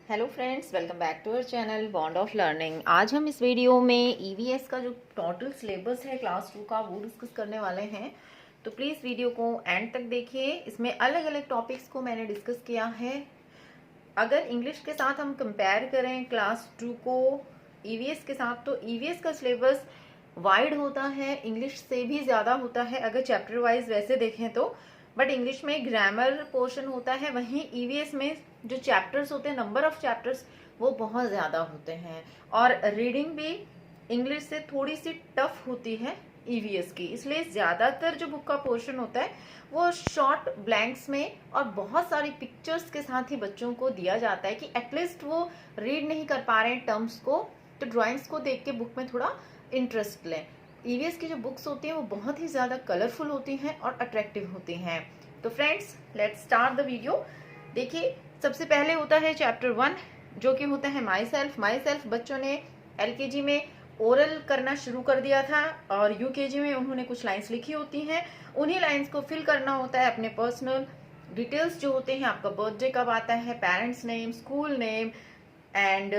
Hello friends, welcome back to our channel bond of learning. आज हम इस video में ईवीएस का जो टोटल सिलेबस है क्लास 2 का वो डिस्कस करने वाले हैं। तो प्लीज़ वीडियो को एंड तक देखिए। इसमें अलग अलग टॉपिक्स को मैंने डिस्कस किया है। अगर इंग्लिश के साथ हम कंपेयर करें क्लास 2 को ईवीएस के साथ, तो ईवीएस का सिलेबस वाइड होता है, इंग्लिश से भी ज़्यादा होता है अगर चैप्टर वाइज वैसे देखें तो। बट इंग्लिश में ग्रामर पोर्शन होता है, वहीं ईवीएस में जो चैप्टर्स होते हैं, नंबर ऑफ चैप्टर्स वो बहुत ज़्यादा होते हैं। और रीडिंग भी इंग्लिश से थोड़ी सी टफ होती है ईवीएस की, इसलिए ज़्यादातर जो बुक का पोर्शन होता है वो शॉर्ट ब्लैंक्स में और बहुत सारी पिक्चर्स के साथ ही बच्चों को दिया जाता है कि एटलीस्ट वो रीड नहीं कर पा रहे हैं टर्म्स को, तो ड्राइंग्स को देख के बुक में थोड़ा इंटरेस्ट लें। ईवीएस की जो बुक्स होती हैं वो बहुत ही ज़्यादा कलरफुल होती हैं और अट्रैक्टिव होती हैं। तो friends, let's start the video. देखिए, सबसे पहले होता है चैप्टर 1 जो कि होता है माई सेल्फ। बच्चों ने एलकेजी में ओरल करना शुरू कर दिया था और यूकेजी में उन्होंने कुछ लाइंस लिखी होती हैं, उन्हीं लाइंस को फिल करना होता है। अपने पर्सनल डिटेल्स जो होते हैं, आपका बर्थडे कब आता है, parents name, school name and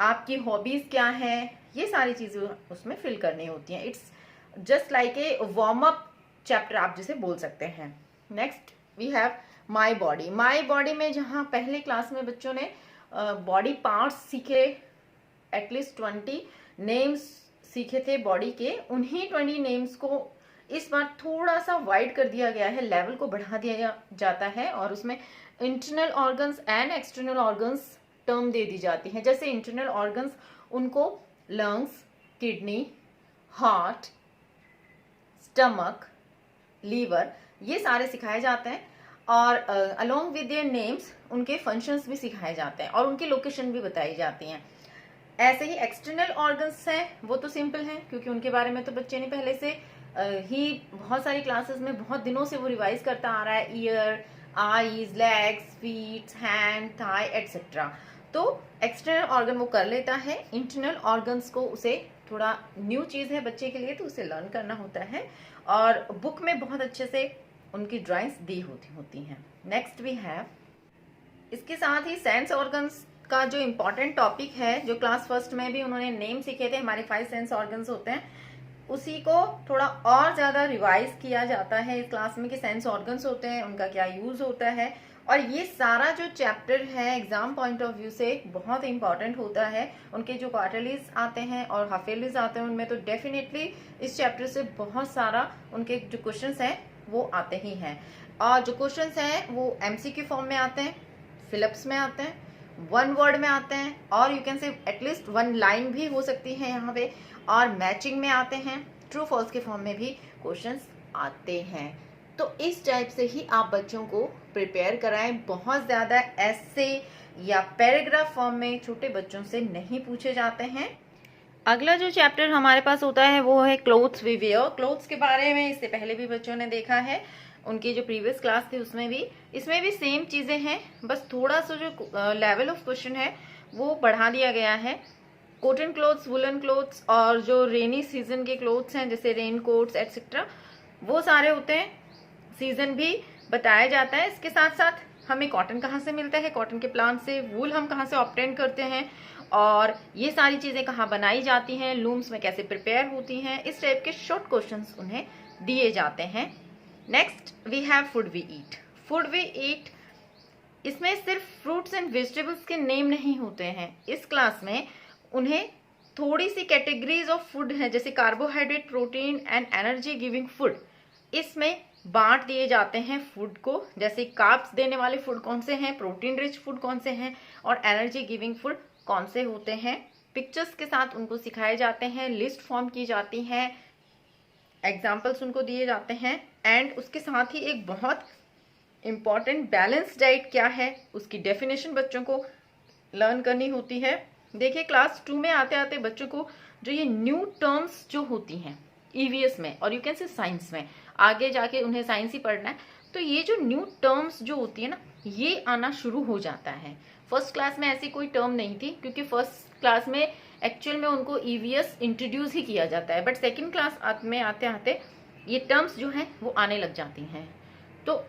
आपकी हॉबीज क्या है, ये सारी चीजें उसमें फिल करनी होती हैं। It's just like a warm up chapter आप जिसे बोल सकते हैं। Next we have my body में जहाँ पहले क्लास में बच्चों ने बॉडी पार्ट्स सीखे, एटलीस्ट 20 नेम्स सीखे थे बॉडी के, उन्हीं 20 नेम्स को इस बार थोड़ा सा वाइड कर दिया गया है, लेवल को बढ़ा दिया जाता है और उसमें internal organs and external organs term दे दी जाती है। जैसे इंटरनल ऑर्गन्स उनको lungs, kidney, heart, stomach, liver, ये सारे सिखाए जाते हैं और अलोंग विद देयर नेम्स उनके फंक्शंस भी सिखाए जाते हैं और उनकी लोकेशन भी बताई जाती हैं। ऐसे ही एक्सटर्नल ऑर्गन्स हैं, वो तो सिंपल हैं क्योंकि उनके बारे में तो बच्चे ने पहले से ही बहुत सारी क्लासेस में बहुत दिनों से वो रिवाइज करता आ रहा है। Ear, eyes, legs, feet, hand, thigh etcetera. तो एक्सटर्नल ऑर्गन वो कर लेता है। इंटरनल ऑर्गन्स को उसे थोड़ा न्यू चीज है बच्चे के लिए, तो उसे लर्न करना होता है और बुक में बहुत अच्छे से उनकी ड्राइंग्स दी होती हैं। नेक्स्ट वी हैव, इसके साथ ही सेंस ऑर्गन्स का जो इम्पोर्टेंट टॉपिक है, जो क्लास फर्स्ट में भी उन्होंने नेम सीखे थे, हमारे 5 सेंस ऑर्गन्स होते हैं, उसी को थोड़ा और ज्यादा रिवाइज किया जाता है इस क्लास में कि सेंस ऑर्गन्स होते हैं, उनका क्या यूज होता है। और ये सारा जो चैप्टर है एग्जाम पॉइंट ऑफ व्यू से बहुत इंपॉर्टेंट होता है। उनके जो क्वार्टरलीज आते हैं और हाफ ईयरलीज आते हैं, उनमें तो डेफिनेटली इस चैप्टर से बहुत सारा उनके जो क्वेश्चंस हैं वो आते ही हैं। और जो क्वेश्चंस हैं वो एमसीक्यू फॉर्म में आते हैं, फिलिप्स में आते हैं, 1 वर्ड में आते हैं और यू कैन से एटलीस्ट 1 लाइन भी हो सकती है यहाँ पे, और मैचिंग में आते हैं, ट्रू फॉल्स के फॉर्म में भी क्वेश्चंस आते हैं। तो इस टाइप से ही आप बच्चों को प्रिपेयर कराएं। बहुत ज्यादा ऐसे या पैराग्राफ फॉर्म में छोटे बच्चों से नहीं पूछे जाते हैं। अगला जो चैप्टर हमारे पास होता है वो है क्लोथ्स वी वेयर। क्लोथ्स के बारे में इससे पहले भी बच्चों ने देखा है, उनकी जो प्रीवियस क्लास थी उसमें भी, इसमें भी सेम चीजें हैं, बस थोड़ा सा जो लेवल ऑफ क्वेश्चन है वो बढ़ा दिया गया है। कॉटन क्लोथ्स, वुलन क्लोथ्स और जो रेनी सीजन के क्लोथ्स हैं जैसे रेन कोट्स एटसेट्रा, वो सारे होते हैं। सीजन भी बताया जाता है। इसके साथ साथ हमें कॉटन कहाँ से मिलता है, कॉटन के प्लांट से, वूल हम कहाँ से ऑब्टेन करते हैं और ये सारी चीजें कहाँ बनाई जाती हैं, लूम्स में कैसे प्रिपेयर होती हैं, इस टाइप के शॉर्ट क्वेश्चंस उन्हें दिए जाते हैं। Next we have food we eat. इसमें सिर्फ फ्रूट्स एंड वेजिटेबल्स के नेम नहीं होते हैं। इस क्लास में उन्हें थोड़ी सी कैटेगरीज ऑफ फूड है, जैसे carbohydrate, protein and energy giving food, इसमें बांट दिए जाते हैं फूड को। जैसे कार्ब्स देने वाले फूड कौन से हैं, प्रोटीन रिच फूड कौन से हैं और एनर्जी गिविंग फूड कौन से होते हैं। पिक्चर्स के साथ उनको सिखाए जाते हैं, लिस्ट फॉर्म की जाती है, एग्जाम्पल्स उनको दिए जाते हैं एंड उसके साथ ही एक बहुत इंपॉर्टेंट बैलेंस डाइट क्या है उसकी डेफिनेशन बच्चों को लर्न करनी होती है। देखिए, क्लास 2 में आते आते बच्चों को जो ये न्यू टर्म्स जो होती हैं ईवीएस में और यू कैन से साइंस में, आगे जाके उन्हें साइंस ही पढ़ना है, तो ये जो न्यू टर्म्स जो होती है ना, ये आना शुरू हो जाता है। फर्स्ट क्लास में ऐसी कोई टर्म नहीं थी क्योंकि फर्स्ट क्लास में एक्चुअल में उनको ईवीएस इंट्रोड्यूस ही किया जाता है, बट सेकेंड क्लास में आते आते ये टर्म्स जो हैं वो आने लग जाती हैं। तो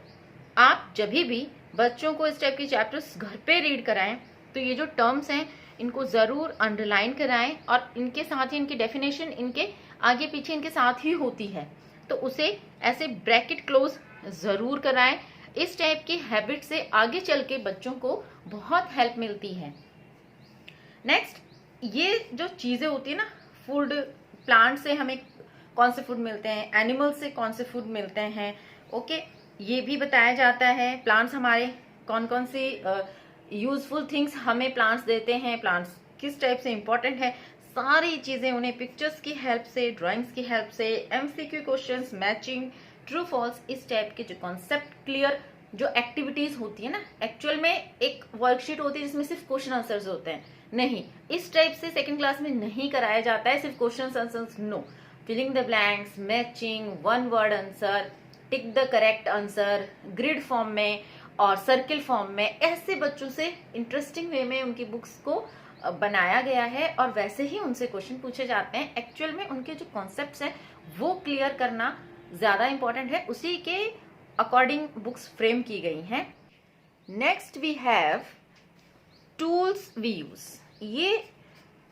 आप जब भी बच्चों को इस टाइप के चैप्टर्स घर पे रीड कराएं तो ये जो टर्म्स हैं इनको ज़रूर अंडरलाइन कराएं और इनके साथ ही इनकी डेफिनेशन इनके आगे पीछे इनके साथ ही होती है, तो उसे ऐसे ब्रैकेट क्लोज ज़रूर कराएं। इस टाइप की हैबिट से आगे चल के बच्चों को बहुत हेल्प मिलती है। नेक्स्ट, ये जो चीज़ें होती है ना, फूड, प्लांट से हमें कौन से फूड मिलते हैं, एनिमल से कौन से फूड मिलते हैं, ओके, ये भी बताया जाता है। प्लांट्स हमारे कौन कौन सी यूजफुल थिंग्स हमें प्लांट्स देते हैं, प्लांट्स किस टाइप से इंपॉर्टेंट है, सारी चीजें उन्हें पिक्चर्स की हेल्प से, ड्राइंग्स की हेल्प से, MCQ questions, matching, true false, इस टाइप के जो कॉन्सेप्ट क्लियर जो एक्टिविटीज होती है ना, एक्चुअल में एक वर्कशीट होती है जिसमें सिर्फ क्वेश्चन आंसर्स होते हैं, नहीं, इस टाइप से सेकंड क्लास में नहीं कराया जाता है सिर्फ question answers, no, filling the blanks, matching, one word answer, tick the correct answer, grid form में और सर्किल फॉर्म में, ऐसे बच्चों से इंटरेस्टिंग वे में उनकी बुक्स को बनाया गया है और वैसे ही उनसे क्वेश्चन पूछे जाते हैं। एक्चुअल में उनके जो कॉन्सेप्ट्स हैं वो क्लियर करना ज्यादा इंपॉर्टेंट है, उसी के अकॉर्डिंग बुक्स फ्रेम की गई हैं। Next we have tools we use. ये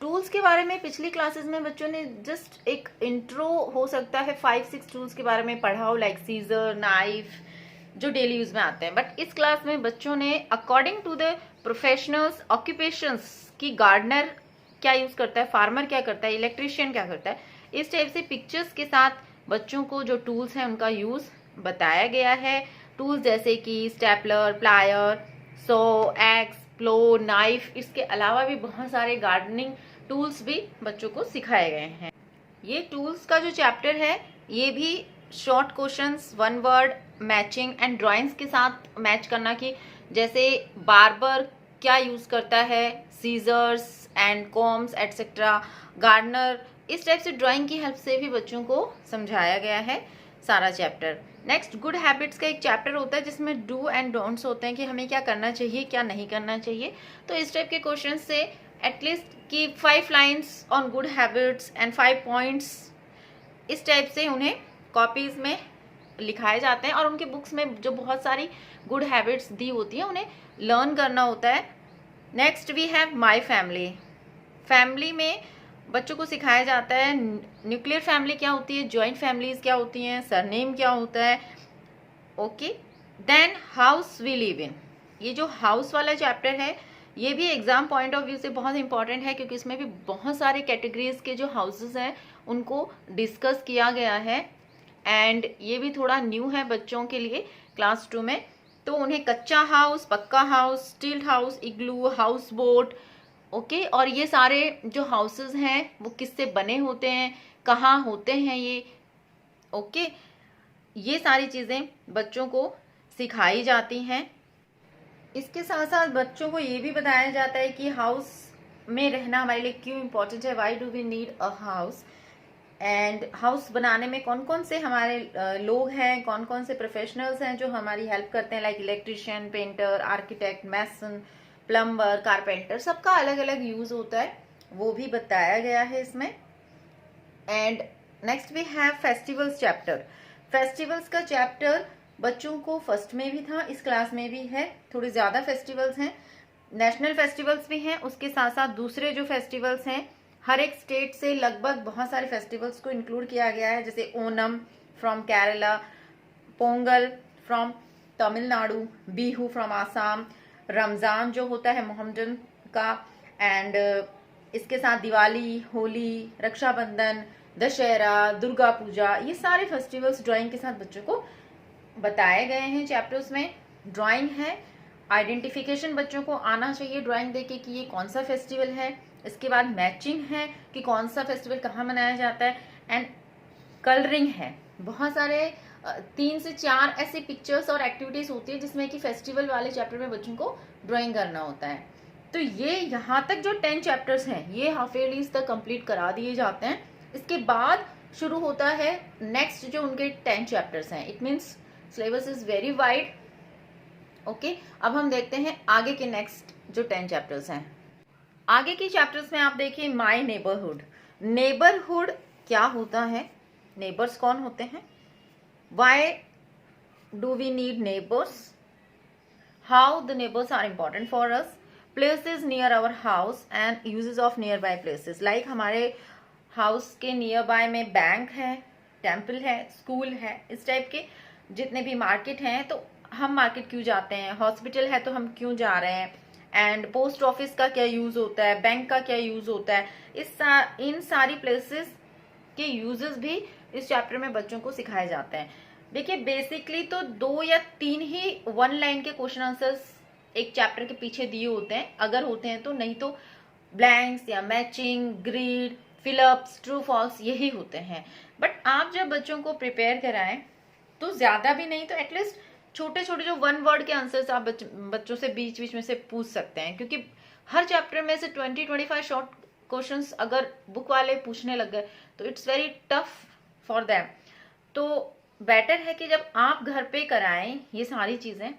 टूल्स के बारे में पिछली क्लासेस में बच्चों ने जस्ट एक इंट्रो हो सकता है 5-6 टूल्स के बारे में पढ़ा हो, लाइक सीजर, नाइफ, जो डेली यूज में आते हैं, बट इस क्लास में बच्चों ने according to the professionals occupations की गार्डनर क्या यूज करता है, फार्मर क्या करता है, इलेक्ट्रिशियन क्या करता है, इस टाइप से पिक्चर्स के साथ बच्चों को जो टूल्स हैं उनका यूज बताया गया है। टूल्स जैसे कि स्टेपलर, प्लायर, सो, एक्स, प्लो, नाइफ, इसके अलावा भी बहुत सारे गार्डनिंग टूल्स भी बच्चों को सिखाए गए हैं। ये टूल्स का जो चैप्टर है ये भी short questions, one word, matching and drawings के साथ मैच करना, की जैसे बार्बर क्या यूज करता है, scissors and combs etcetera, gardener, इस टाइप से ड्राइंग की हेल्प से भी बच्चों को समझाया गया है सारा चैप्टर। नेक्स्ट, गुड हैबिट्स का एक चैप्टर होता है जिसमें डू एंड डोंट्स होते हैं कि हमें क्या करना चाहिए, क्या नहीं करना चाहिए। तो इस टाइप के क्वेश्चन से एटलीस्ट कि 5 lines on good habits and 5 points, इस टाइप से उन्हें कॉपीज में लिखाए जाते हैं और उनके बुक्स में जो बहुत सारी गुड हैबिट्स दी होती है उन्हें लर्न करना होता है। Next we have my family. Family में बच्चों को सिखाया जाता है न्यूक्लियर फैमिली क्या होती है, जॉइंट फैमिलीज क्या होती हैं, सरनेम क्या होता है, okay. Then house we live in, ये जो हाउस वाला चैप्टर है ये भी एग्जाम पॉइंट ऑफ व्यू से बहुत इंपॉर्टेंट है क्योंकि इसमें भी बहुत सारे कैटेगरीज के जो हाउसेस हैं उनको डिस्कस किया गया है एंड ये भी थोड़ा न्यू है बच्चों के लिए क्लास 2 में। तो उन्हें कच्चा हाउस, पक्का हाउस, स्टील्ड हाउस, इग्लू, हाउस बोट, ओके, और ये सारे जो हाउसेस हैं वो किससे बने होते हैं, कहाँ होते हैं ये, ओके, ये सारी चीज़ें बच्चों को सिखाई जाती हैं। इसके साथ साथ बच्चों को ये भी बताया जाता है कि हाउस में रहना हमारे लिए क्यों इम्पोर्टेंट है, why do we need a house, and house बनाने में कौन कौन से हमारे लोग हैं, कौन कौन से प्रोफेशनल्स हैं जो हमारी हेल्प करते हैं, लाइक इलेक्ट्रिशियन, पेंटर, आर्किटेक्ट, मैसन, प्लम्बर, कारपेंटर, सबका अलग अलग यूज होता है, वो भी बताया गया है इसमें। And next we have festivals chapter. Festivals का चैप्टर बच्चों को फर्स्ट में भी था, इस क्लास में भी है, थोड़ी ज्यादा फेस्टिवल्स हैं, नेशनल फेस्टिवल्स भी हैं, उसके साथ साथ दूसरे जो फेस्टिवल्स हैं हर एक स्टेट से लगभग बहुत सारे फेस्टिवल्स को इंक्लूड किया गया है, जैसे Onam from Kerala, Pongal from Tamil Nadu, Bihu from Assam, Ramzan जो होता है मोहम्मदन का, एंड इसके साथ दिवाली, होली, रक्षाबंधन, दशहरा, दुर्गा पूजा, ये सारे फेस्टिवल्स ड्राइंग के साथ बच्चों को बताए गए हैं चैप्टर्स में। ड्राइंग है, आइडेंटिफिकेशन बच्चों को आना चाहिए ड्राइंग देके कि ये कौन सा फेस्टिवल है, इसके बाद मैचिंग है कि कौन सा फेस्टिवल कहाँ मनाया जाता है, एंड कलरिंग है, बहुत सारे 3 से 4 ऐसे पिक्चर्स और एक्टिविटीज होती है जिसमें कि फेस्टिवल वाले चैप्टर में बच्चों को ड्राइंग करना होता है। तो ये यहाँ तक जो 10 चैप्टर्स हैं ये हाफ ईयरलीज तक कंप्लीट करा दिए जाते हैं। इसके बाद शुरू होता है नेक्स्ट जो उनके 10 चैप्टर्स हैं, it means syllabus is very wide, okay. अब हम देखते हैं आगे के नेक्स्ट जो 10 चैप्टर्स हैं। आगे के चैप्टर्स में आप देखिए माय नेबरहुड। नेबरहुड क्या होता है, नेबर्स कौन होते हैं, why do we need neighbours, how the neighbours are important for us, places near our house and uses of nearby places. Like हमारे हाउस के नियर बाय में बैंक है, टेम्पल है, स्कूल है, इस टाइप के जितने भी मार्केट हैं तो हम मार्केट क्यों जाते हैं, हॉस्पिटल है तो हम क्यों जा रहे हैं, एंड पोस्ट ऑफिस का क्या यूज होता है, बैंक का क्या यूज होता है, इन सारी प्लेसेस के यूजेस भी इस चैप्टर में बच्चों को सिखाए जाते हैं। देखिए बेसिकली तो 2 या 3 ही 1 लाइन के क्वेश्चन आंसर्स एक चैप्टर के पीछे दिए होते हैं, अगर होते हैं तो, नहीं तो ब्लैंक्स या matching, grid, fill ups, true false यही होते हैं। बट आप जब बच्चों को प्रिपेयर कराएं तो ज्यादा भी नहीं तो एटलीस्ट छोटे छोटे जो 1 वर्ड के आंसर्स आप बच्चों से बीच बीच में से पूछ सकते हैं, क्योंकि हर चैप्टर में से 20-25 शॉर्ट क्वेश्चंस अगर बुक वाले पूछने लग गए तो it's very tough for them. तो बेटर है कि जब आप घर पे कराएं ये सारी चीजें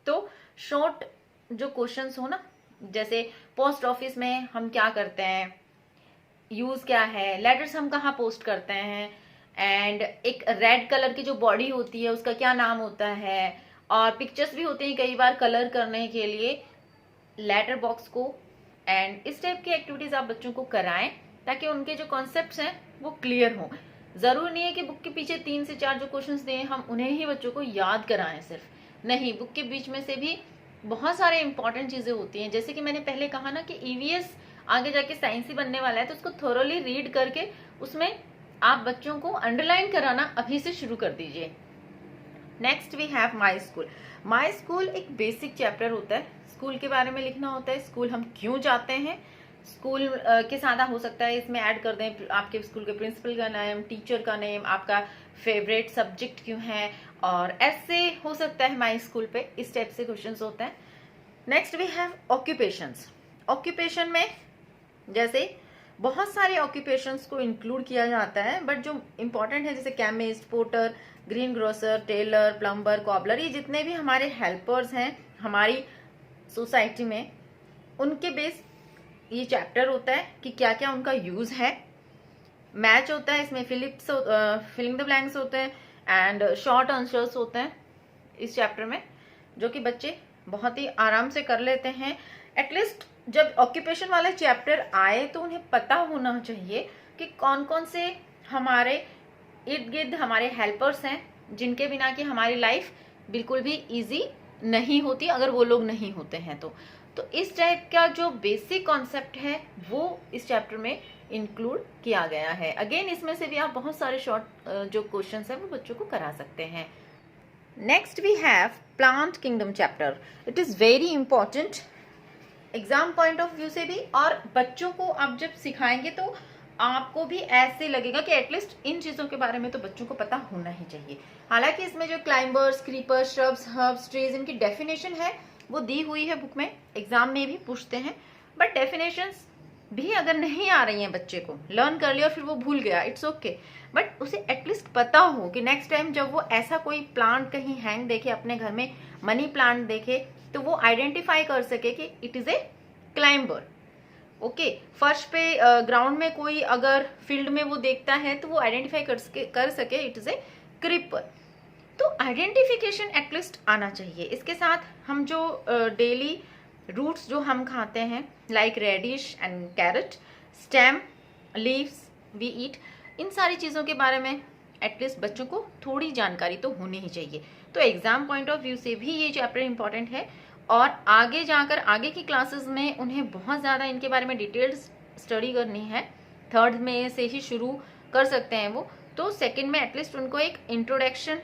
तो शॉर्ट जो क्वेश्चंस हो ना, जैसे पोस्ट ऑफिस में हम क्या करते हैं, यूज क्या है, लेटर्स हम कहाँ पोस्ट करते हैं, एंड एक रेड कलर की जो बॉडी होती है उसका क्या नाम होता है, और पिक्चर्स भी होते हैं कई बार कलर करने के लिए लेटर बॉक्स को, एंड इस टाइप की एक्टिविटीज आप बच्चों को कराएं ताकि उनके जो कॉन्सेप्ट्स हैं वो क्लियर हों। जरूरी नहीं है कि बुक के पीछे 3 से 4 जो क्वेश्चंस दें हम उन्हें ही बच्चों को याद कराएं, सिर्फ नहीं, बुक के बीच में से भी बहुत सारे इंपॉर्टेंट चीजें होती हैं। जैसे कि मैंने पहले कहा ना कि ईवीएस आगे जाके साइंस ही बनने वाला है, तो उसको थोरोली रीड करके उसमें आप बच्चों को अंडरलाइन कराना अभी से शुरू कर दीजिए। Next we have my school. My school एक बेसिक चैप्टर होता है, स्कूल के बारे में लिखना होता है, स्कूल हम क्यों जाते हैं, स्कूल के साथ हो सकता है इसमें ऐड कर दें आपके स्कूल के प्रिंसिपल का नेम, टीचर का नेम, आपका फेवरेट सब्जेक्ट क्यों है, और ऐसे हो सकता है माई स्कूल पे, इस टाइप से क्वेश्चंस होते हैं। Next we have occupations. Occupation में जैसे बहुत सारे ऑक्यूपेशंस को इंक्लूड किया जाता है, बट जो इंपॉर्टेंट है जैसे chemist, porter, greengrocer, tailor, plumber, cobbler, ये जितने भी हमारे हेल्पर्स हैं हमारी सोसाइटी में, उनके बेस ये चैप्टर होता है कि क्या क्या उनका यूज है। मैच होता है इसमें, फिलिंग द ब्लैंक्स होते हैं, एंड शॉर्ट आंसर्स होते हैं इस चैप्टर में, जो कि बच्चे बहुत ही आराम से कर लेते हैं। एटलीस्ट जब ऑक्यूपेशन वाला चैप्टर आए तो उन्हें पता होना चाहिए कि कौन कौन से हमारे इर्द गिर्द हमारे हेल्पर्स हैं जिनके बिना कि हमारी लाइफ बिल्कुल भी इजी नहीं होती अगर वो लोग नहीं होते हैं तो इस टाइप का जो बेसिक कॉन्सेप्ट है वो इस चैप्टर में इंक्लूड किया गया है। अगेन इसमें से भी आप बहुत सारे शॉर्ट जो क्वेश्चंस हैं वो बच्चों को करा सकते हैं। Next we have plant kingdom chapter. It is very important exam point of view से भी, और बच्चों को आप जब सिखाएंगे तो आपको भी ऐसे लगेगा कि एटलीस्ट इन चीजों के बारे में तो बच्चों को पता होना ही चाहिए। हालांकि इसमें जो climbers, creepers, shrubs, herbs, trees, इनकी डेफिनेशन है वो दी हुई है बुक में, एग्जाम में भी पूछते हैं, बट डेफिनेशंस भी अगर नहीं आ रही हैं बच्चे को, लर्न कर लिया और फिर वो भूल गया, इट्स ओके, बट उसे एटलीस्ट पता हो कि नेक्स्ट टाइम जब वो ऐसा कोई प्लांट कहीं हैंग देखे अपने घर में, मनी प्लांट देखे, तो वो आइडेंटिफाई कर सके कि it is a climber. Okay, फर्श पे ग्राउंड में कोई अगर फील्ड में वो देखता है तो वो आइडेंटिफाई कर सके इट इज ए क्रीपर। तो आइडेंटिफिकेशन एटलीस्ट आना चाहिए। इसके साथ हम जो डेली रूट्स जो हम खाते हैं like radish and carrot, stem, leaves we eat, इन सारी चीज़ों के बारे में एटलीस्ट बच्चों को थोड़ी जानकारी तो होनी ही चाहिए। तो एग्जाम पॉइंट ऑफ व्यू से भी ये चैप्टर इंपॉर्टेंट है, और आगे जाकर आगे की क्लासेस में उन्हें बहुत ज़्यादा इनके बारे में डिटेल्स स्टडी करनी है। 3rd में से ही शुरू कर सकते हैं वो, तो 2nd में एटलीस्ट उनको एक इंट्रोडक्शन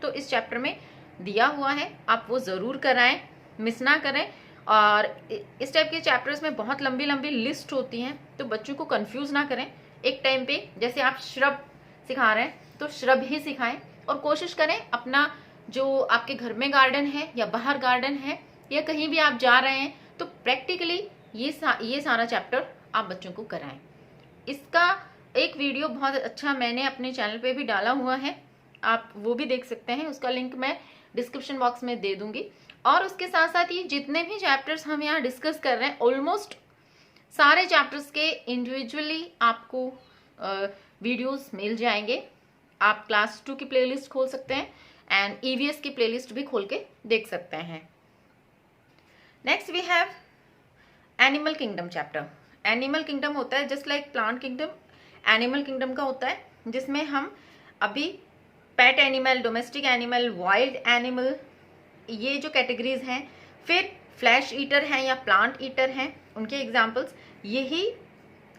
तो इस चैप्टर में दिया हुआ है, आप वो ज़रूर कराएं, मिस ना करें। और इस टाइप के चैप्टर्स में बहुत लंबी लंबी लिस्ट होती हैं, तो बच्चों को कंफ्यूज ना करें। एक टाइम पे जैसे आप श्रब सिखा रहे हैं तो श्रब ही सिखाएं, और कोशिश करें अपना जो आपके घर में गार्डन है या बाहर गार्डन है या कहीं भी आप जा रहे हैं तो प्रैक्टिकली ये सारा चैप्टर आप बच्चों को कराएं। इसका एक वीडियो बहुत अच्छा मैंने अपने चैनल पे भी डाला हुआ है, आप वो भी देख सकते हैं, उसका लिंक मैं डिस्क्रिप्शन बॉक्स में दे दूंगी। और उसके साथ साथ ये जितने भी चैप्टर्स हम यहाँ डिस्कस कर रहे हैं ऑलमोस्ट सारे चैप्टर्स के इंडिविजुअली आपको वीडियोस मिल जाएंगे। आप क्लास 2 की प्लेलिस्ट खोल सकते हैं एंड ईवीएस की प्लेलिस्ट भी खोल के देख सकते हैं। Next we have animal kingdom chapter. Animal kingdom होता है just like plant kingdom, animal kingdom का होता है जिसमें हम अभी pet animal, domestic animal, wild animal, ये जो कैटेगरीज हैं, फिर फ्लैश ईटर हैं या प्लांट ईटर हैं, उनके एग्जाम्पल्स, यही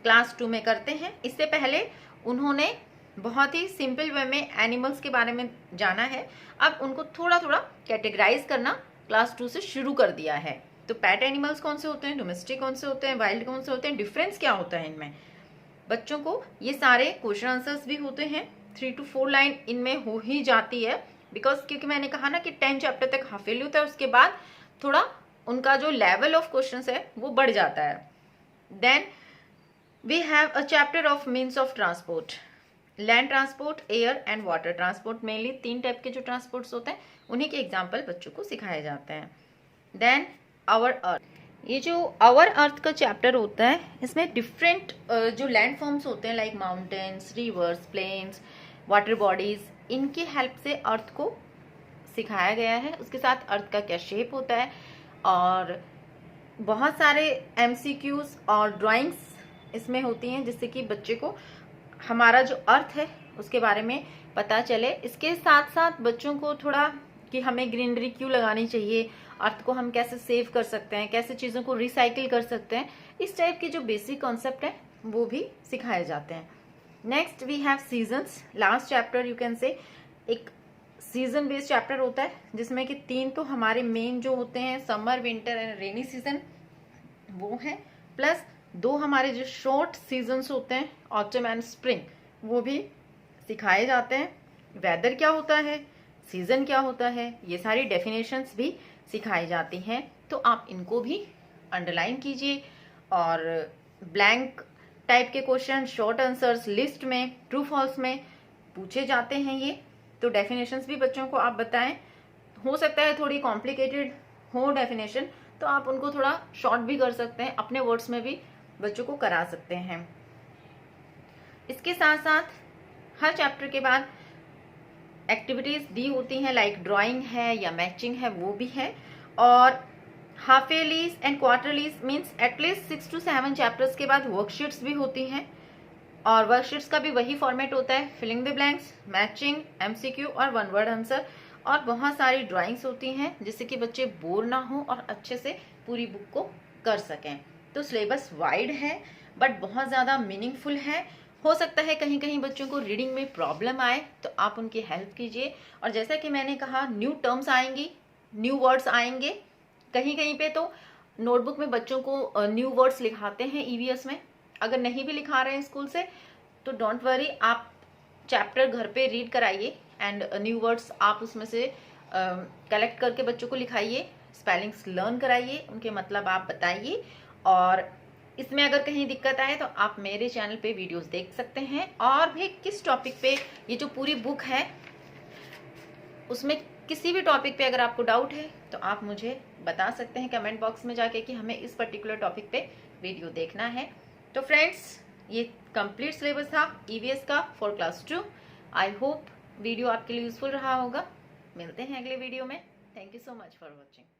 क्लास 2 में करते हैं। इससे पहले उन्होंने बहुत ही सिंपल वे में एनिमल्स के बारे में जाना है, अब उनको थोड़ा थोड़ा कैटेगराइज करना क्लास 2 से शुरू कर दिया है। तो पेट एनिमल्स कौन से होते हैं, डोमेस्टिक कौन से होते हैं, वाइल्ड कौन से होते हैं, डिफरेंस क्या होता है इनमें, बच्चों को ये सारे क्वेश्चन आंसर्स भी होते हैं। 3 to 4 लाइन इनमें हो ही जाती है, बिकॉज क्योंकि मैंने कहा ना कि 10 चैप्टर तक हाफ ईयरली होता है, उसके बाद थोड़ा उनका जो लेवल ऑफ क्वेश्चंस है वो बढ़ जाता है। Then we have a chapter of means of transport, land transport, air and water transport. Mainly 3 type के जो ट्रांसपोर्ट्स होते हैं उन्हीं के एग्जाम्पल बच्चों को सिखाए जाते हैं। देन आवर अर्थ, ये जो आवर अर्थ का चैप्टर होता है इसमें डिफरेंट जो लैंड फॉर्म्स होते हैं like mountains, rivers, plains, water bodies, इनके हेल्प से अर्थ को सिखाया गया है। उसके साथ अर्थ का क्या शेप होता है, और बहुत सारे MCQs और ड्राइंग्स इसमें होती हैं जिससे कि बच्चे को हमारा जो अर्थ है उसके बारे में पता चले। इसके साथ साथ बच्चों को थोड़ा कि हमें ग्रीनरी क्यों लगानी चाहिए, अर्थ को हम कैसे सेव कर सकते हैं, कैसे चीज़ों को रिसाइकिल कर सकते हैं, इस टाइप के जो बेसिक कॉन्सेप्ट है वो भी सिखाए जाते हैं। Next we have seasons, last chapter you can say, एक सीजन बेस्ड चैप्टर होता है जिसमें कि 3 तो हमारे मेन जो होते हैं summer, winter and rainy season वो है, प्लस 2 हमारे जो शॉर्ट सीजन्स होते हैं ऑटम एंड स्प्रिंग वो भी सिखाए जाते हैं। वेदर क्या होता है, सीजन क्या होता है, ये सारी डेफिनेशंस भी सिखाई जाती हैं। तो आप इनको भी अंडरलाइन कीजिए, और ब्लैंक टाइप के क्वेश्चन, शॉर्ट आंसर्स लिस्ट में, ट्रू फॉल्स में पूछे जाते हैं ये। तो डेफिनेशंस भी बच्चों को आप बताएं, हो सकता है थोड़ी कॉम्प्लिकेटेड हो डेफिनेशन, तो आप उनको थोड़ा शॉर्ट भी कर सकते हैं, अपने वर्ड्स में भी बच्चों को करा सकते हैं। इसके साथ साथ हर चैप्टर के बाद एक्टिविटीज दी होती हैं, लाइक ड्राइंग है या मैचिंग है वो भी है, और half yearlies and quarterlies means at least 6 to 7 chapters के बाद वर्कशीट्स भी होती हैं, और वर्कशीट्स का भी वही फॉर्मेट होता है, filling the blanks, matching, MCQ और 1 वर्ड आंसर, और बहुत सारी ड्राइंग्स होती हैं जिससे कि बच्चे बोर ना हो और अच्छे से पूरी बुक को कर सकें। तो सिलेबस वाइड है बट बहुत ज़्यादा मीनिंगफुल है। हो सकता है कहीं कहीं बच्चों को रीडिंग में प्रॉब्लम आए तो आप उनकी हेल्प कीजिए, और जैसा कि मैंने कहा न्यू टर्म्स आएंगी, न्यू वर्ड्स आएंगे, कहीं कहीं पे तो नोटबुक में बच्चों को न्यू वर्ड्स लिखाते हैं EVS में। अगर नहीं भी लिखा रहे हैं स्कूल से तो डोंट वरी, आप चैप्टर घर पे रीड कराइए एंड न्यू वर्ड्स आप उसमें से कलेक्ट करके बच्चों को लिखाइए, स्पेलिंग्स लर्न कराइए, उनके मतलब आप बताइए। और इसमें अगर कहीं दिक्कत आए तो आप मेरे चैनल पे वीडियोस देख सकते हैं, और भी किस टॉपिक पे, ये जो पूरी बुक है उसमें किसी भी टॉपिक पे अगर आपको डाउट है तो आप मुझे बता सकते हैं कमेंट बॉक्स में जाके कि हमें इस पर्टिकुलर टॉपिक पे वीडियो देखना है। तो फ्रेंड्स, ये कंप्लीट सिलेबस था EVS का for class 2। I hope video आपके लिए यूजफुल रहा होगा। मिलते हैं अगले वीडियो में। Thank you so much for watching.